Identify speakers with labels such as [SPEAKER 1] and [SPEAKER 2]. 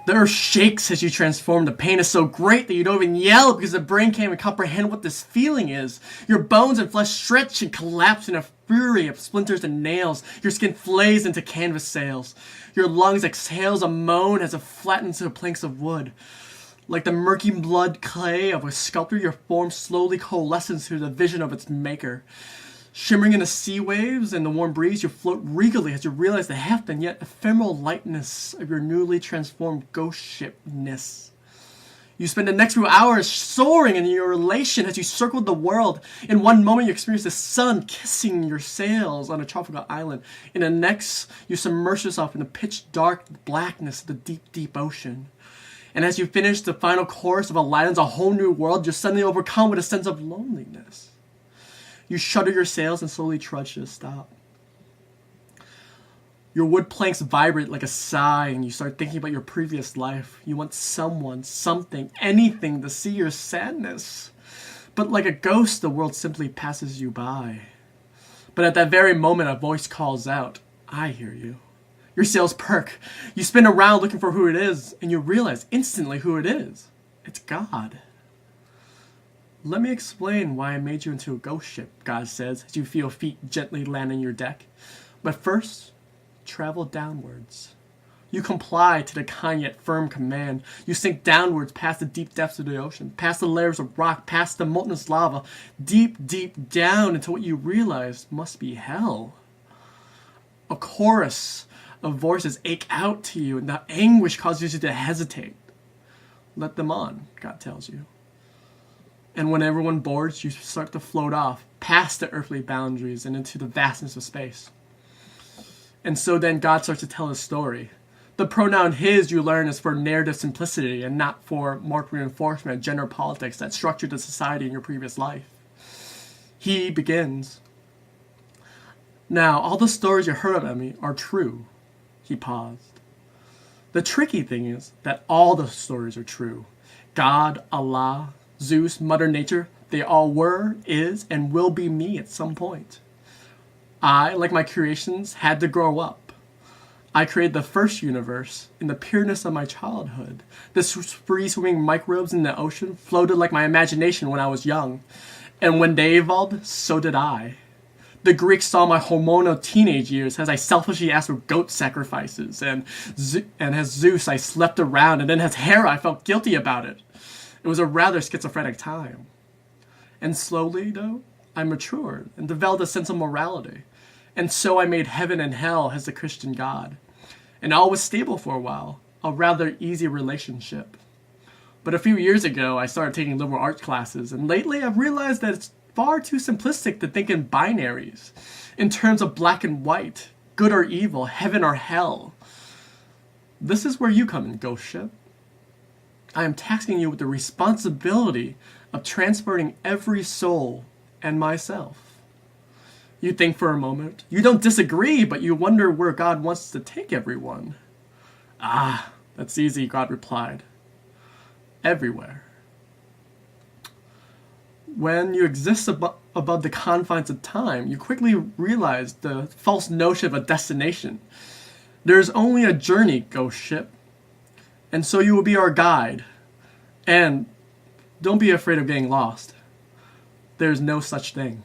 [SPEAKER 1] The earth shakes as you transform. The pain is so great that you don't even yell because the brain can't even comprehend what this feeling is. Your bones and flesh stretch and collapse in a fury of splinters and nails. Your skin flays into canvas sails. Your lungs exhales a moan as it flattens to planks of wood. Like the murky blood clay of a sculptor, your form slowly coalesces to the vision of its maker. Shimmering in the sea waves and the warm breeze, you float regally as you realize the heft and yet ephemeral lightness of your newly transformed ghost shipness. You spend the next few hours soaring in your elation as you circle the world. In one moment, you experience the sun kissing your sails on a tropical island. In the next, you submerge yourself in the pitch dark blackness of the deep, deep ocean. And as you finish the final chorus of Aladdin's A Whole New World, you're suddenly overcome with a sense of loneliness. You shudder your sails and slowly trudge to a stop. Your wood planks vibrate like a sigh, and you start thinking about your previous life. You want someone, something, anything to see your sadness. But like a ghost, the world simply passes you by. But at that very moment, a voice calls out, "I hear you." Your sails perk. You spin around looking for who it is, and you realize instantly who it is. It's God. "Let me explain why I made you into a ghost ship," God says, as you feel feet gently land on your deck. "But first, travel downwards." You comply to the kind yet firm command. You sink downwards past the deep depths of the ocean, past the layers of rock, past the molten lava, deep, deep down into what you realize must be hell. A chorus of voices ache out to you, and the anguish causes you to hesitate. Let them on, God tells you. And when everyone boards, you start to float off, past the earthly boundaries and into the vastness of space. And so then God starts to tell his story. The pronoun his, you learn, is for narrative simplicity and not for marked reinforcement, gender politics that structured the society in your previous life. He begins. "Now, all the stories you heard about me are true." He paused. "The tricky thing is that all the stories are true. God, Allah, Zeus, Mother Nature, they all were, is, and will be me at some point. I, like my creations, had to grow up. I created the first universe in the pureness of my childhood. The free-swimming microbes in the ocean floated like my imagination when I was young. And when they evolved, so did I. The Greeks saw my hormonal teenage years as I selfishly asked for goat sacrifices, and as Zeus I slept around, and then as Hera I felt guilty about it. It was a rather schizophrenic time. And slowly, though, I matured and developed a sense of morality. And so I made heaven and hell as the Christian God. And all was stable for a while, a rather easy relationship. But a few years ago, I started taking liberal arts classes, and lately I've realized that it's far too simplistic to think in binaries, in terms of black and white, good or evil, heaven or hell. This is where you come in, Ghost Ship. I am tasking you with the responsibility of transporting every soul and myself. You think for a moment. You don't disagree, but you wonder where God wants to take everyone. "Ah, that's easy," God replied. "Everywhere." When you exist above the confines of time, you quickly realize the false notion of a destination. There is only a journey, Ghost Ship. And so you will be our guide. And don't be afraid of getting lost. There's no such thing.